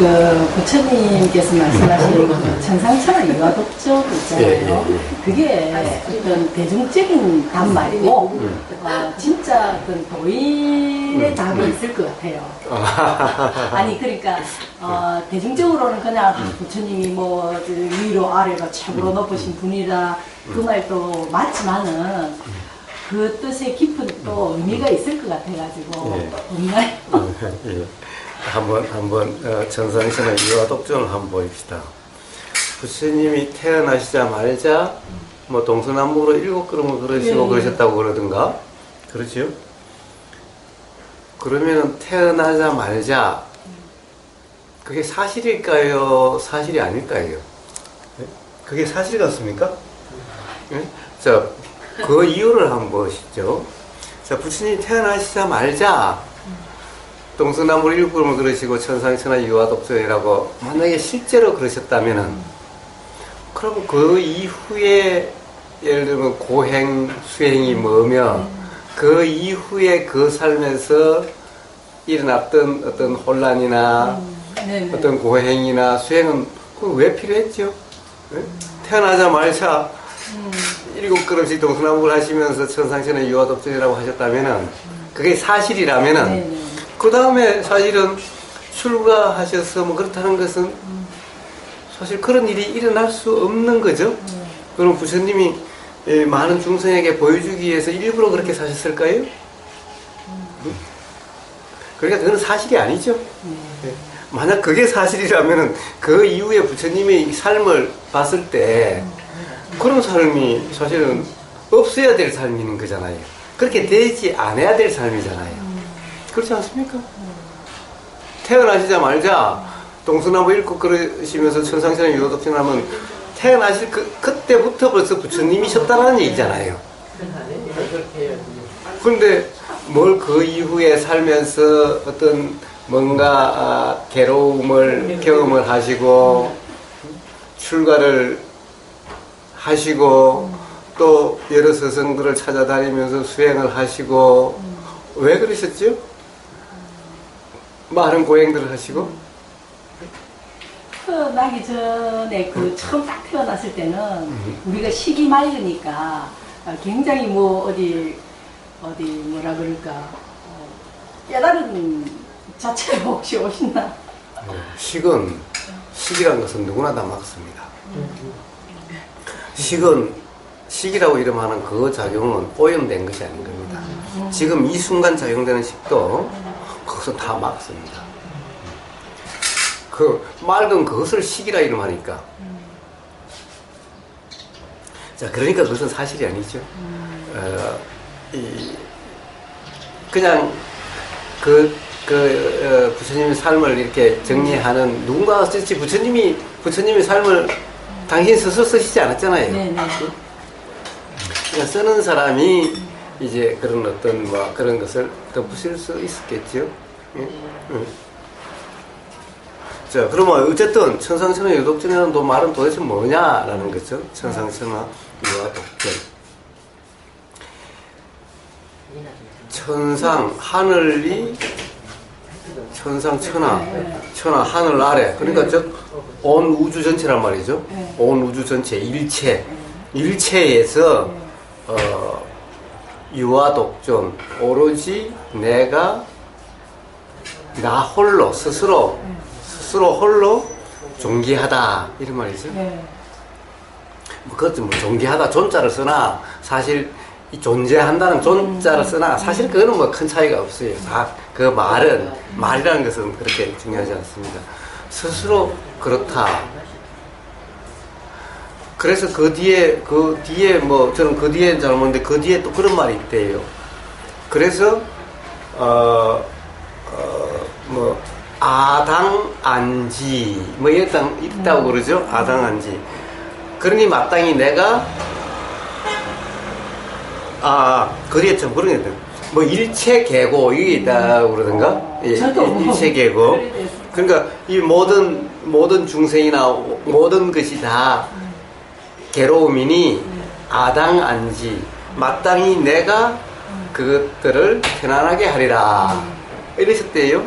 그 부처님께서 말씀하신 그 천상천하 유아독조 있잖아요. 그게 어떤 대중적인 답 말이고 진짜 어떤 도인의 답이 있을 것 같아요. 아니 그러니까 대중적으로는 그냥 부처님이 뭐 위로 아래로 최고로 높으신 분이라 그 말도 맞지만은 그 뜻의 깊은 또 의미가 있을 것 같아가지고 정말 한번 천상천하 유아독존을 한번 보입시다. 부처님이 태어나시자마자 뭐 동서남북으로 7걸음을 걸으시고 그러셨다고 그러던가 그렇죠? 그러면은 태어나자마자 그게 사실일까요? 사실이 아닐까요? 그게 사실 같습니까? 자, 그 이유를 한번 보시죠. 자, 부처님이 태어나시자마자 동서남북 7걸음을 걸으시고 천상천하 유아독존이라고 만약에 실제로 그러셨다면은 그럼 그 이후에 예를 들면 고행, 수행이 뭐며 그 이후에 그 삶에서 일어났던 어떤 혼란이나 어떤 고행이나 수행은 그건 왜 필요했죠? 네? 태어나자마자 7걸음씩 동서남북을 하시면서 천상천하 유아독존이라고 하셨다면은 그게 사실이라면은 그 다음에 사실은 출가하셔서 뭐 그렇다는 것은 사실 그런 일이 일어날 수 없는 거죠. 그럼 부처님이 많은 중생에게 보여주기 위해서 일부러 그렇게 사셨을까요? 그러니까 그건 사실이 아니죠. 만약 그게 사실이라면 그 이후에 부처님의 삶을 봤을 때 그런 삶이 사실은 없어야 될 삶인 거잖아요. 그렇게 되지 않아야 될 삶이잖아요. 그렇지 않습니까? 태어나시자마자 동서남북 7 걸으시면서 천상천하 유아독존 하면 태어나실 그때부터 벌써 부처님이셨다는 얘기잖아요. 그런데 뭘 그 이후에 살면서 어떤 뭔가 괴로움을 경험을 하시고 출가를 하시고 또 여러 스승들을 찾아다니면서 수행을 하시고 왜 그러셨죠? 많은 고행들을 하시고 태어나기 전에 그 처음 딱 태어났을 때는 우리가 식이 맑으니까 굉장히 뭐 어디 뭐라 그럴까 깨달은 자체가 혹시 오신다? 식이란 것은 누구나 다 막습니다. 식이라고 이름하는 그 작용은 오염된 것이 아닌 겁니다. 지금 이 순간 작용되는 식도 그것은 다 막습니다. 그 맑은 그것을 식이라 이름하니까. 자, 그러니까 그것은 사실이 아니죠. 그냥 부처님의 삶을 이렇게 정리하는 누군가 쓰지 부처님의 삶을 당신 스스로 쓰시지 않았잖아요. 그러니까 쓰는 사람이 이제 그런 어떤 뭐 그런 것을 덧붙일 수 있었겠죠. 자, 그러면 어쨌든 천상천하 유아독존이라는 말은 도대체 뭐냐라는 거죠. 천상천하 유아독존. 천상 하늘이 천상천하 하늘 아래. 그러니까 온 우주 전체란 말이죠. 온 우주 전체 일체에서 유아독존 오로지 내가 나 홀로 스스로 홀로 존귀하다 이런 말이죠. 뭐 그것도 뭐 존귀하다 존자를 쓰나 사실 이 존재한다는 존자를 쓰나 사실 그거는 뭐 큰 차이가 없어요. 다 그 말이라는 것은 그렇게 중요하지 않습니다. 스스로 그렇다. 그래서 그 뒤에 뭐 저는 그 뒤에 잘 모르는데 그 뒤에 또 그런 말이 있대요. 그래서 뭐 아당안지 뭐 있다고 그러죠. 아당안지. 그러니 마땅히 내가 그 뒤에 좀 그런 게 있다. 뭐 일체계고 이게 있다고 그러던가. 일체계고. 그러니까 이 모든 중생이나 모든 것이 다 괴로움이니 아당안지 마땅히 내가 그것들을 편안하게 하리라 이러셨대요.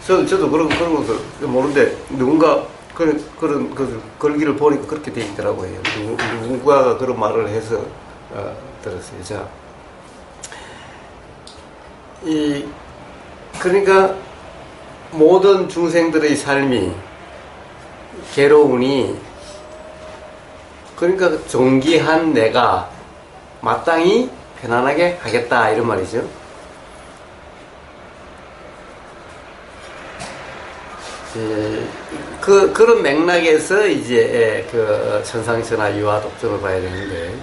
저도 그런 것을 모르는데, 누군가 그런 걸기를 보니까 그렇게 돼 있더라고요. 누군가가 그런 말을 해서, 들었어요. 자. 그러니까, 모든 중생들의 삶이 괴로우니, 그러니까 존귀한 내가 마땅히 편안하게 하겠다, 이런 말이죠. 그런 맥락에서 이제 천상천하 유화독존을 봐야 되는데,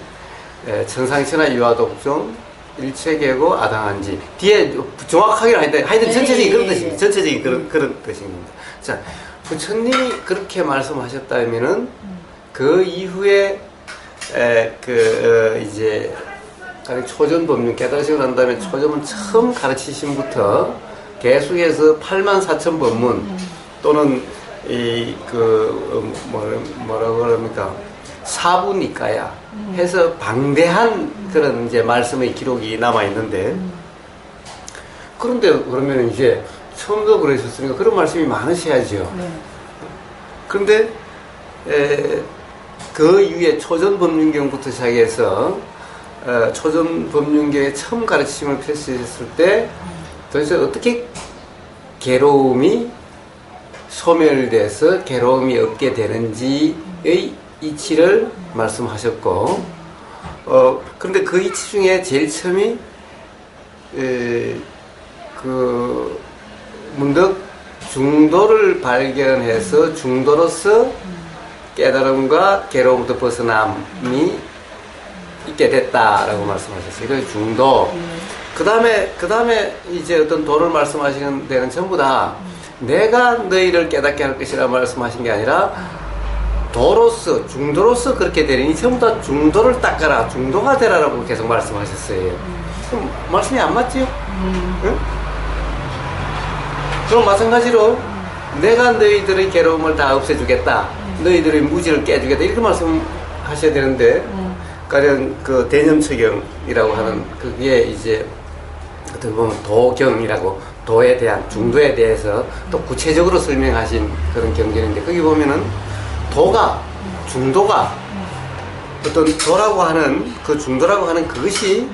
천상천하 유화독존, 일체계고 아당한지 뒤에 정확하게는 아닌데 하여튼 전체적인 그런 뜻입니다. 전체적인 그런 뜻입니다. 자, 부처님이 그렇게 말씀하셨다면은 그 이후에 이제 초전 법륜 깨달으시고 난 다음에 초전은 처음 가르치신부터 계속해서 84,000 법문 또는 뭐라 그럽니까? 사부니까야 해서 방대한 그런 이제 말씀의 기록이 남아 있는데, 그런데 그러면 이제 처음도 그러셨으니까 그런 말씀이 많으셔야죠. 그런데 그 이후에 초전법륜경부터 시작해서 초전법륜경의 처음 가르침을 펼쳤을 때 도대체 어떻게 괴로움이 소멸돼서 괴로움이 없게 되는지의 이치를 말씀하셨고, 그런데 그 이치 중에 제일 처음이 문득 중도를 발견해서 중도로서 깨달음과 괴로움부터 벗어남이 있게 됐다라고 말씀하셨어요. 그래서 중도. 그 다음에 이제 어떤 도를 말씀하시는 데는 전부 다 내가 너희를 깨닫게 할 것이라 말씀하신 게 아니라 도로서, 중도로서 그렇게 되리니 전부 다 중도를 닦아라, 중도가 되라라고 계속 말씀하셨어요. 그럼 말씀이 안 맞지요? 응? 그럼 마찬가지로 내가 너희들의 괴로움을 다 없애주겠다, 너희들의 무지를 깨주겠다, 이렇게 말씀하셔야 되는데, 가령 그 대념처경이라고 하는 그게 이제 어떻게 보면 도경이라고, 도에 대한, 중도에 대해서 또 구체적으로 설명하신 그런 경전인데, 거기 보면은 도가, 중도가 어떤 도라고 하는 그 중도라고 하는 그것이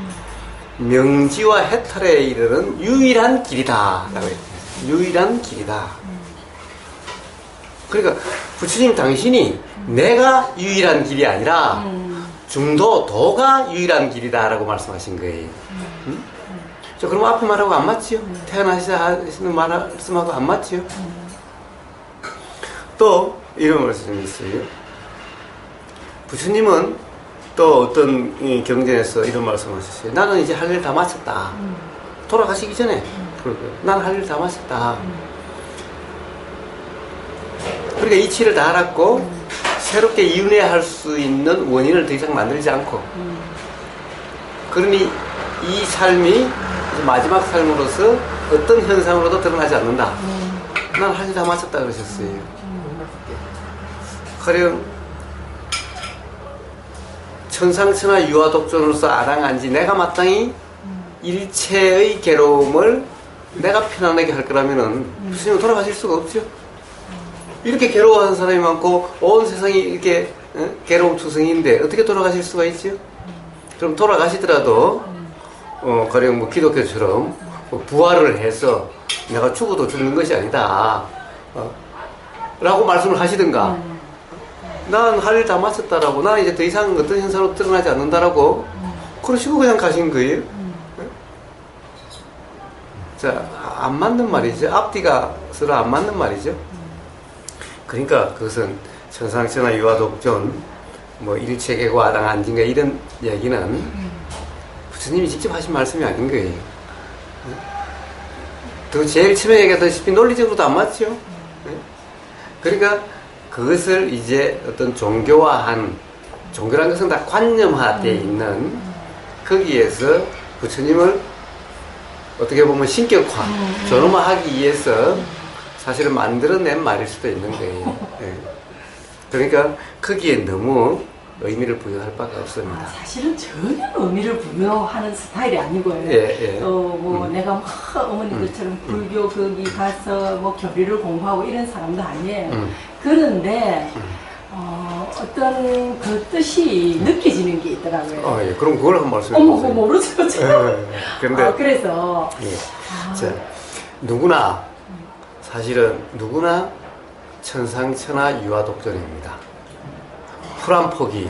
명지와 해탈에 이르는 유일한 길이다 라고 했어요. 유일한 길이다. 그러니까 부처님 당신이 내가 유일한 길이 아니라 중도, 도가 유일한 길이다 라고 말씀하신 거예요. 자, 그럼 앞에 말하고 안 맞지요? 태어나시는 말씀하고 안 맞지요? 또 이런 말씀이 있어요. 부처님은 또 어떤 경전에서 이런 말씀을 하셨어요. 나는 이제 할 일 다 마쳤다. 돌아가시기 전에 나는 할 일 다 마쳤다. 그러니까 이치를 다 알았고 새롭게 이윤회할 수 있는 원인을 더 이상 만들지 않고, 그러니 이 삶이 마지막 삶으로서 어떤 현상으로도 드러나지 않는다. 난 할 일 다 마쳤다 그러셨어요. 가령 천상천하 유화독존으로서 아당한지 내가 마땅히 일체의 괴로움을 내가 편안하게 할 거라면은 부처님은 돌아가실 수가 없죠. 이렇게 괴로워하는 사람이 많고 온 세상이 이렇게 괴로움 투성인데 어떻게 돌아가실 수가 있죠? 그럼 돌아가시더라도 가령 뭐 기독교처럼 부활을 해서 내가 죽어도 죽는 것이 아니다 라고 말씀을 하시든가, 난 할 일 다 마쳤다라고, 난 이제 더 이상 어떤 현상으로 드러나지 않는다라고 그러시고 그냥 가신 거예요. 자, 안 맞는 말이죠. 앞뒤가 서로 안 맞는 말이죠. 그러니까 그것은 천상천하 유화독존, 뭐 일체계고 아당한진가 이런 얘기는 부처님이 직접 하신 말씀이 아닌 거예요. 또 제일 처음에 얘기했다시피 논리적으로도 안 맞죠. 그러니까 그것을 이제 어떤 종교화한, 종교란 것은 다 관념화되어 있는 거기에서 부처님을 어떻게 보면 신격화, 존엄화하기 위해서 사실은 만들어낸 말일 수도 있는 거예요. 그러니까 거기에 너무 의미를 부여할 바가 없습니다. 사실은 전혀 의미를 부여하는 스타일이 아니고요. 예, 예. 뭐 내가 막 어머니들처럼 불교 거기 가서 뭐 교리를 공부하고 이런 사람도 아니에요. 그런데 어떤 그 뜻이 느껴지는 게 있더라고요. 예. 그럼 그걸 한번 말씀해 어머, 주세요. 모르죠. 근데 그래서 예. 자, 누구나 사실은 누구나 천상천하 유아독존입니다. 풀 한 폭이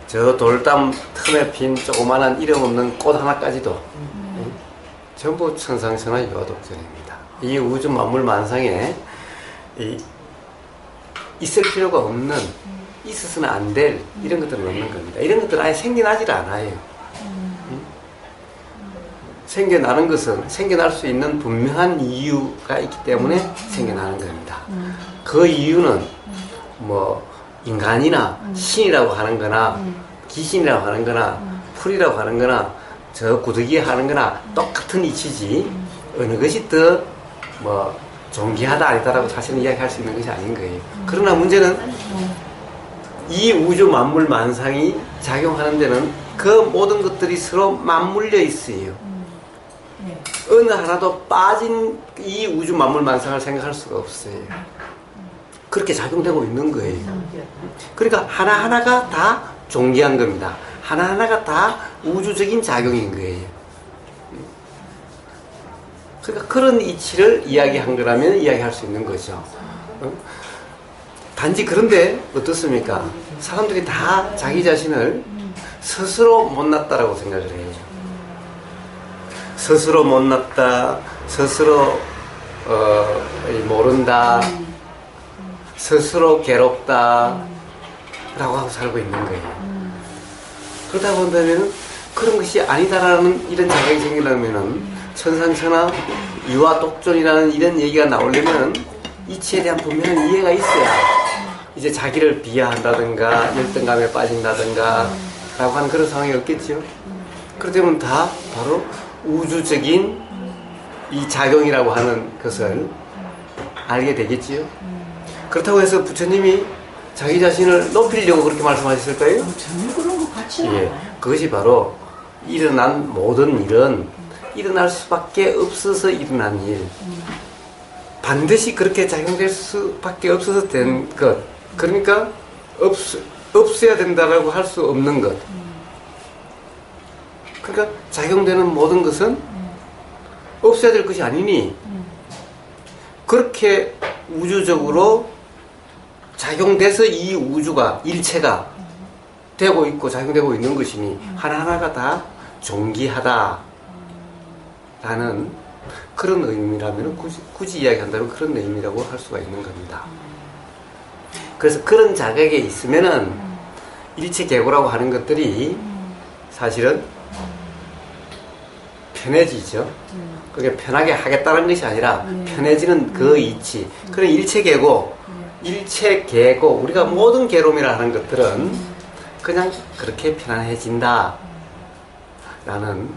저 돌담 틈에 핀 조그마한 이름 없는 꽃 하나까지도 전부 천상천하 유아독존입니다. 이 우주 만물 만상에 있을 필요가 없는, 있어서는 안 될 이런 것들은 없는 겁니다. 이런 것들은 아예 생겨나질 않아요. 생겨나는 것은 생겨날 수 있는 분명한 이유가 있기 때문에 생겨나는 겁니다. 그 이유는 뭐 인간이나 신이라고 하는 거나 귀신이라고 하는 거나 풀이라고 하는 거나 저 구더기 하는 거나 똑같은 이치지 어느 것이 더 뭐 존귀하다 아니다라고 사실은 이야기할 수 있는 것이 아닌 거예요. 그러나 문제는 이 우주 만물 만상이 작용하는 데는 그 모든 것들이 서로 맞물려 있어요. 어느 하나도 빠진 이 우주 만물 만상을 생각할 수가 없어요. 그렇게 작용되고 있는 거예요. 그러니까 하나하나가 다 존귀한 겁니다. 하나하나가 다 우주적인 작용인 거예요. 그러니까 그런 이치를 이야기한 거라면 이야기할 수 있는 거죠. 단지 그런데 어떻습니까? 사람들이 다 자기 자신을 스스로 못났다라고 생각을 해요. 스스로 못났다, 스스로 모른다, 스스로 괴롭다 라고 하고 살고 있는 거예요. 그러다 본다면 그런 것이 아니다라는 이런 자각이 생기려면은 천상천하 유아독존이라는 이런 얘기가 나오려면 이치에 대한 분명한 이해가 있어야 이제 자기를 비하한다든가 열등감에 빠진다든가 라고 하는 그런 상황이 없겠죠. 그렇다면 다 바로 우주적인 이 작용이라고 하는 것을 알게 되겠지요. 그렇다고 해서 부처님이 자기 자신을 높이려고 그렇게 말씀하셨을까요? 전혀 그런 것 같지는 않아요. 그것이 바로 일어난 모든 일은 일어날 수밖에 없어서 일어난 일, 반드시 그렇게 작용될 수밖에 없어서 된 것, 그러니까 없어야 된다라고 할 수 없는 것. 그러니까 작용되는 모든 것은 없어야 될 것이 아니니 그렇게 우주적으로 작용돼서 이 우주가, 일체가 되고 있고 작용되고 있는 것이니 하나하나가 다 존귀하다 라는 그런 의미라면 굳이 이야기한다면 그런 의미라고 할 수가 있는 겁니다. 그래서 그런 자각에 있으면은 일체계고라고 하는 것들이 사실은 편해지죠. 그게 편하게 하겠다는 것이 아니라 편해지는 그 이치. 그런 일체계고, 일체계고, 우리가 모든 계롬이라 하는 것들은 그냥 그렇게 편안해진다 라는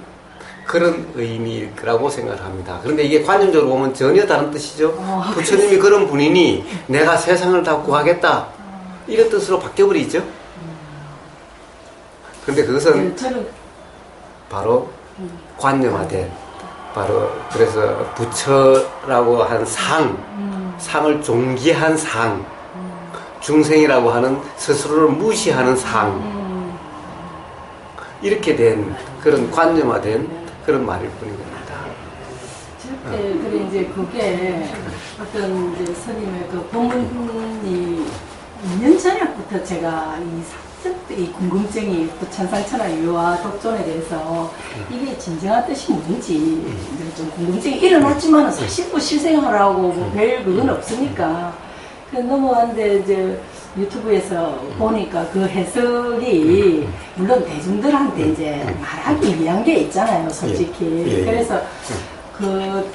그런 의미일 거라고 생각을 합니다. 그런데 이게 관념적으로 보면 전혀 다른 뜻이죠. 부처님이 그런 분이니 내가 세상을 다 구하겠다 이런 뜻으로 바뀌어버리죠. 그런데 그것은 바로 관념화된, 바로 그래서 부처라고 한 상을 존귀한 상, 중생이라고 하는 스스로를 무시하는 상, 이렇게 된 그런 관념화된 그런 말일 뿐인 겁니다. 그래 이제 그게 어떤 이제 스님의 그 법문이 2년 전부터 제가 이 궁금증이 또 천상천하 유아 독존에 대해서 이게 진정한 뜻이 뭔지 좀 궁금증이 일어났지만 사실 뭐 실생활하고 뭐 별 그건 없으니까 그 넘어갔는데 이제 유튜브에서 보니까 그 해석이 물론 대중들한테 이제 말하기 위한 게 있잖아요, 솔직히. 그래서 그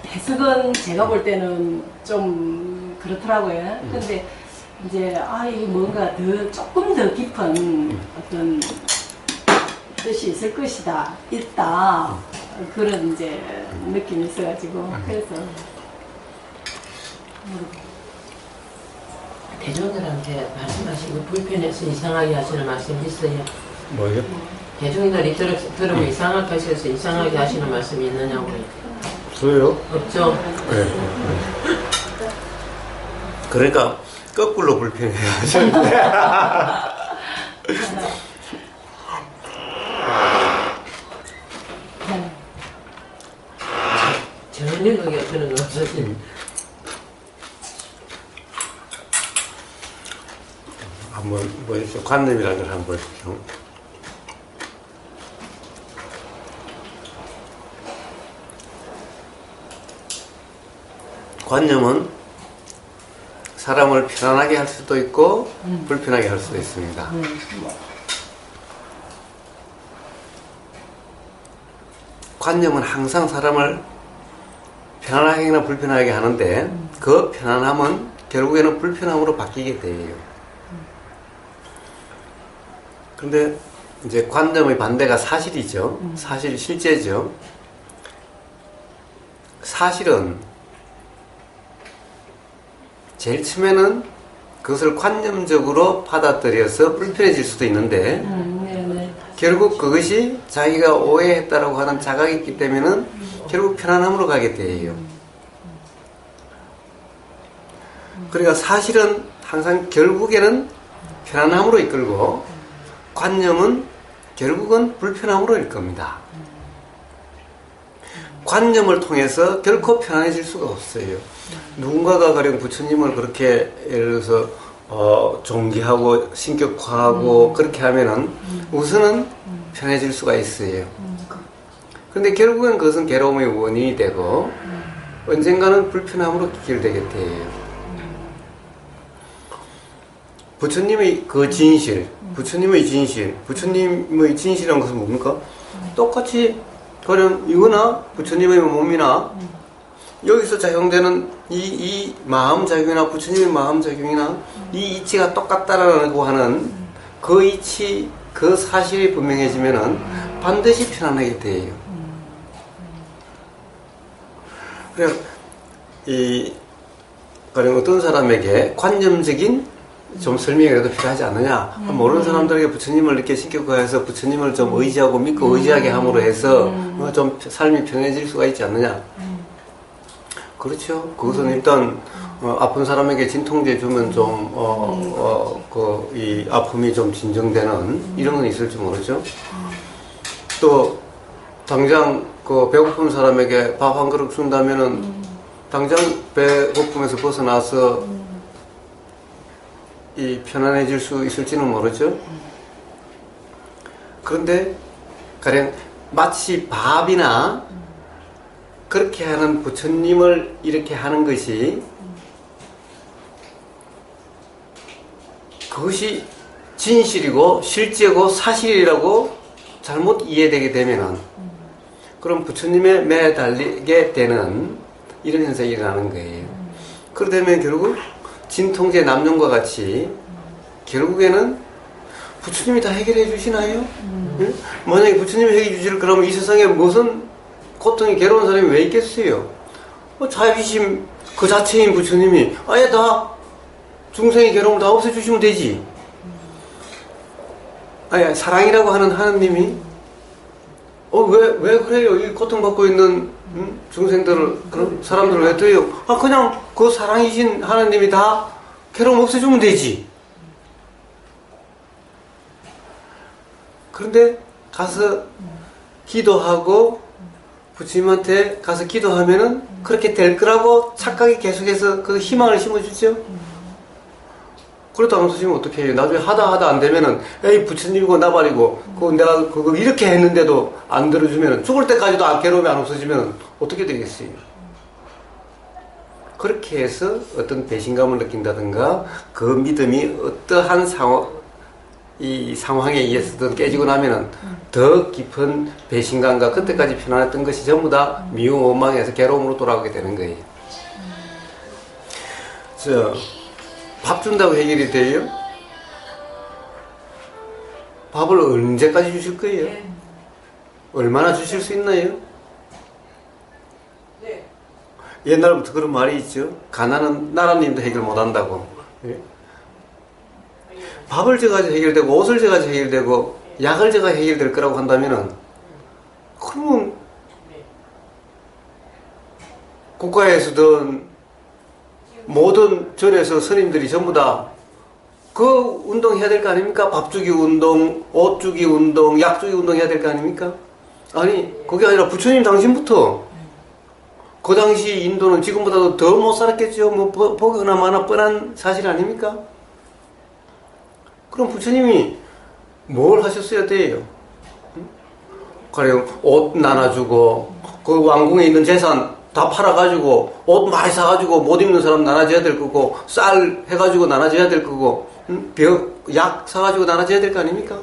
해석은 제가 볼 때는 좀 그렇더라고요. 근데 이제 이게 뭔가 조금 더 깊은 어떤 뜻이 있을 것이다, 있다 그런 이제 느낌이 있어가지고 그래서. 대중들한테 말씀하시고 불편해서 이상하게 하시는 말씀 있어요? 뭐요? 대중들이 들으면 이상하게 하셔서 이상하게 하시는 말씀이 있느냐고요? 저요? 없죠? 네. 그러니까 거꾸로 불편해요. 하시는데. 전혀 그게 그런 거 없어요. 한번 보십시오. 관념이라는 걸 한번 보십시오. 관념은 사람을 편안하게 할 수도 있고 불편하게 할 수도 있습니다. 관념은 항상 사람을 편안하게나 불편하게 하는데 그 편안함은 결국에는 불편함으로 바뀌게 돼요. 그런데 이제 관념의 반대가 사실이죠. 사실 실제죠. 사실은 제일 처음에는 그것을 관념적으로 받아들여서 불편해질 수도 있는데 결국 그것이 자기가 오해했다라고 하는 자각이 있기 때문에는 결국 편안함으로 가게 돼요. 그러니까 사실은 항상 결국에는 편안함으로 이끌고 관념은 결국은 불편함으로 일 겁니다. 관념을 통해서 결코 편안해질 수가 없어요. 누군가가 가령 부처님을 그렇게 예를 들어서 존귀하고 신격화하고 그렇게 하면은 우선은 편해질 수가 있어요. 그런데 결국엔 그것은 괴로움의 원인이 되고 언젠가는 불편함으로 귀결되게 돼요. 부처님의 그 진실, 부처님의 진실이란 것은 뭡니까? 똑같이 가령 이거나 부처님의 몸이나 여기서 작용되는 이 마음작용이나 부처님의 마음작용이나 이 이치가 똑같다라고 하는 그 이치, 그 사실이 분명해지면은 반드시 편안하게 돼요. 그래, 가령 어떤 사람에게 관념적인 좀 설명이 그래도 필요하지 않느냐. 모르는 사람들에게 부처님을 이렇게 신격화해서 부처님을 좀 의지하고 믿고 의지하게 함으로 해서 좀 삶이 편해질 수가 있지 않느냐. 그렇죠. 그것은 일단 아픈 사람에게 진통제 주면 좀 이 아픔이 좀 진정되는 이런 건 있을지 모르죠. 또 당장 그 배고픈 사람에게 밥 한 그릇 준다면은 당장 배고픔에서 벗어나서 이 편안해질 수 있을지는 모르죠. 그런데 가령 마치 밥이나 그렇게 하는 부처님을 이렇게 하는 것이 그것이 진실이고 실제고 사실이라고 잘못 이해되게 되면은 그럼 부처님에 매달리게 되는 이런 현상이 일어나는 거예요. 그러다면 결국 진통제 남용과 같이 결국에는 부처님이 다 해결해 주시나요? 응? 만약에 부처님이 해결해 주실 그러면 이 세상에 무슨 고통이 괴로운 사람이 왜 있겠어요? 자비심 그 자체인 부처님이 아예 다 중생의 괴로움을 다 없애주시면 되지. 아예 사랑이라고 하는 하나님이 왜 그래요? 이 고통받고 있는 중생들을 그런 사람들을 왜 둬요? 그냥 그 사랑이신 하나님이 다 괴로움 없애주면 되지. 그런데 가서 기도하고 부처님한테 가서 기도하면은 그렇게 될 거라고 착각이 계속해서 그 희망을 심어주죠. 그래도 안 없어지면 어떻게 해요? 나중에 하다 안 되면은 에이 부처님이고 나발이고 내가 그거 이렇게 했는데도 안 들어주면은 죽을 때까지도 괴로움이 안 없어지면 어떻게 되겠어요? 그렇게 해서 어떤 배신감을 느낀다든가 그 믿음이 어떠한 상황에 의해서든 깨지고 나면은 더 깊은 배신감과 그때까지 편안했던 것이 전부 다 미움, 원망해서 괴로움으로 돌아오게 되는 거예요. 밥 준다고 해결이 돼요? 밥을 언제까지 주실 거예요? 얼마나 주실 수 있나요? 옛날부터 그런 말이 있죠. 가난은 나라님도 해결 못한다고. 밥을 져가지고 해결되고 옷을 져가지고 해결되고 약을 져가 해결될 거라고 한다면은 그러면 국가에서든 모든 절에서 스님들이 전부 다 그 운동 해야 될 거 아닙니까? 밥 주기 운동, 옷 주기 운동, 약 주기 운동 해야 될 거 아닙니까? 아니 그게 아니라 부처님 당신부터 그 당시 인도는 지금보다도 더 못 살았겠죠. 뭐 보거나 마나 뻔한 사실 아닙니까? 그럼 부처님이 뭘 하셨어야 돼요? 가령 옷 나눠주고 그 왕궁에 있는 재산 다 팔아가지고 옷 많이 사가지고 못 입는 사람 나눠줘야 될 거고 쌀 해가지고 나눠줘야 될 거고 약 사가지고 나눠줘야 될 거 아닙니까?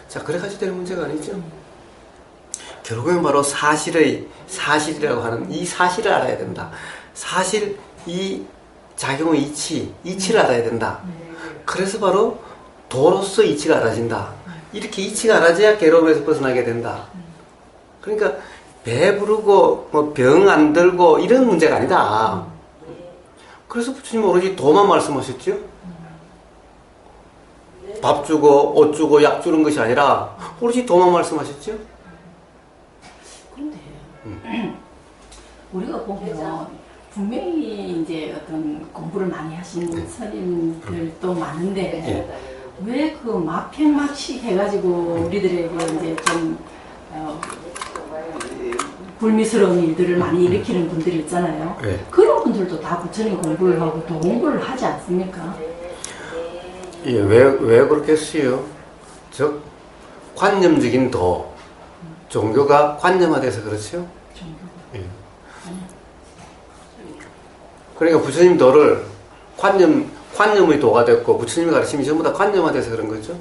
자 그래가지고 될 문제가 아니죠. 결국엔 바로 사실이라고 하는 이 사실을 알아야 된다. 사실 이 작용의 이치를 알아야 된다. 그래서 바로 도로서 이치가 알아진다. 이렇게 이치가 알아져야 괴로움에서 벗어나게 된다. 그러니까 배부르고 뭐 병 안 들고 이런 문제가 아니다. 그래서 부처님 오로지 도만 말씀하셨죠. 밥 주고 옷 주고 약 주는 것이 아니라 오로지 도만 말씀하셨죠. 그런데 우리가 보면 분명히 이제 어떤 공부를 많이 하신 스님들도 많은데 왜 그 막팽막식 해가지고 우리들에게 이제 좀 불미스러운 일들을 많이 일으키는 분들이 있잖아요. 네. 그런 분들도 다 부처님 공부를 하고 도 공부를 하지 않습니까? 예, 왜 그렇겠어요? 즉 관념적인 도 종교가 관념화돼서 그렇죠. 예. 그러니까 부처님 도를 관념의 도가 됐고 부처님의 가르침이 전부 다 관념화돼서 그런 거죠.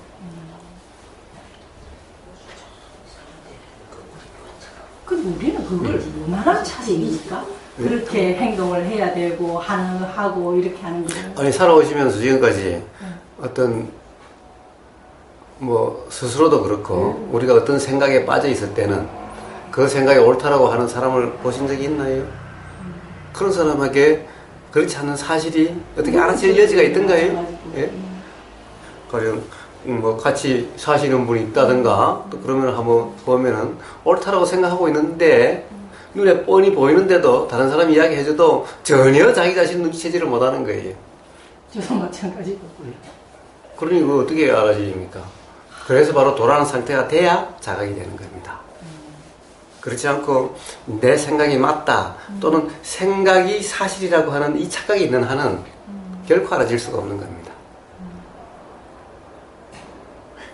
그럼 우리는 그걸 얼마나 차지입니까? 그렇게 행동을 해야 되고 하고 이렇게 하는 거예요. 아니 살아오시면서 지금까지 어떤 뭐 스스로도 그렇고 우리가 어떤 생각에 빠져 있을 때는 그 생각이 옳다라고 하는 사람을 보신 적이 있나요? 그런 사람에게 그렇지 않은 사실이 어떻게 알아질 여지가 있던가요? 예? 가령 뭐 같이 사시는 분이 있다든가 또 그러면 한번 보면은 옳다라고 생각하고 있는데 눈에 뻔히 보이는데도 다른 사람이 이야기해줘도 전혀 자기 자신 눈치채지를 못하는 거예요. 저도 마찬가지고. 그러니 그거 어떻게 알아집니까? 그래서 바로 도라는 상태가 돼야 자각이 되는 겁니다. 그렇지 않고 내 생각이 맞다 또는 생각이 사실이라고 하는 이 착각이 있는 한은 결코 알아질 수가 없는 겁니다.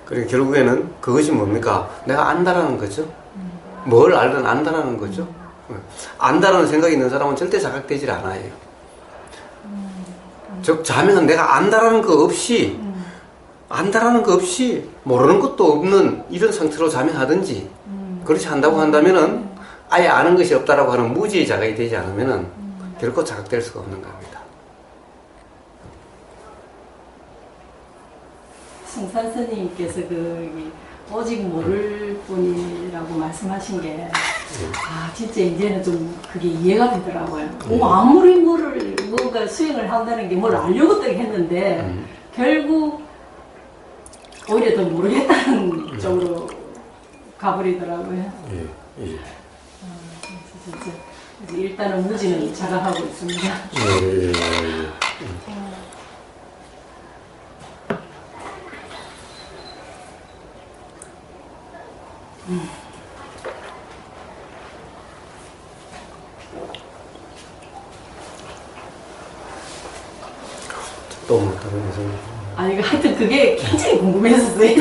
그리고 결국에는 그것이 뭡니까? 내가 안다라는 거죠. 뭘 알든 안다라는 거죠. 안다라는 생각이 있는 사람은 절대 자각되질 않아요. 즉 자명은 내가 안다라는 거 없이 모르는 것도 없는 이런 상태로 자명하든지 그렇지 않다고 한다면은 아예 아는 것이 없다라고 하는 무지의 자각이 되지 않으면은 결코 자각될 수가 없는 겁니다. 승산 스님께서 오직 모를 뿐이라고 말씀하신 게 진짜 이제는 좀 그게 이해가 되더라고요. 아무리 뭔가 수행을 한다는 게 뭘 알려고 했는데 결국 오히려 더 모르겠다는 쪽으로 가버리더라고요. 예. 진짜 일단은 무지는 자각하고 있습니다. 예. 또 못하면서 이거 하여튼 그게 굉장히 궁금했었어요.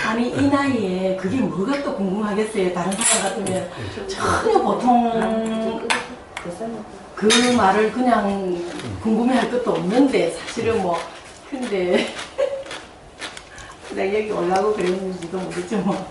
아니 이 나이에 그게 뭐가 또 궁금하겠어요. 다른 사람 같으면 전혀 보통 그 말을 그냥 궁금해할 것도 없는데 사실은 뭐 근데 내가 여기 올라오고 그랬는지도 모르죠 뭐.